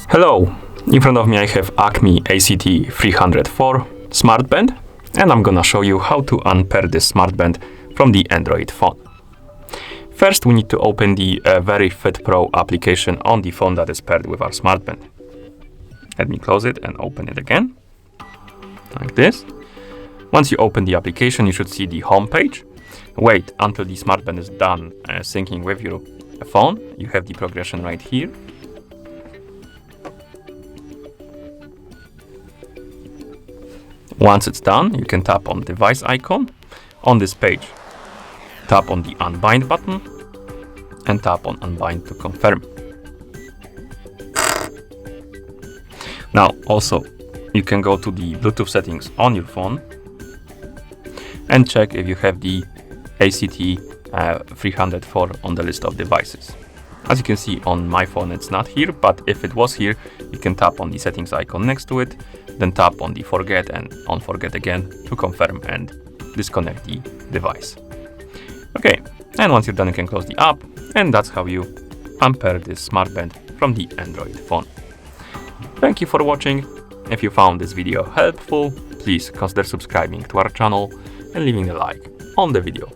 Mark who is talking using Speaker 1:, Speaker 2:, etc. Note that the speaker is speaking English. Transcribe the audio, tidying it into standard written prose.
Speaker 1: Hello, in front of me I have Acme ACT304 smartband, and I'm gonna show you how to unpair this smartband from the Android phone. First, we need to open the Very Fit Pro application on the phone that is paired with our smartband. Let me close it and open it again, like this. Once you open the application, you should see the home page. Wait until the smartband is done syncing with your phone. You have the progression right here. Once it's done, you can tap on the device icon on this page. Tap on the Unbind button and tap on Unbind to confirm. Now, also, you can go to the Bluetooth settings on your phone and check if you have the ACT304 on the list of devices. As you can see on my phone, it's not here, but if it was here, you can tap on the settings icon next to it, then tap on the forget and on forget again to confirm and disconnect the device. Okay, and once you're done, you can close the app, and that's how you unpair this smartband from the Android phone. Thank you for watching. If you found this video helpful, please consider subscribing to our channel and leaving a like on the video.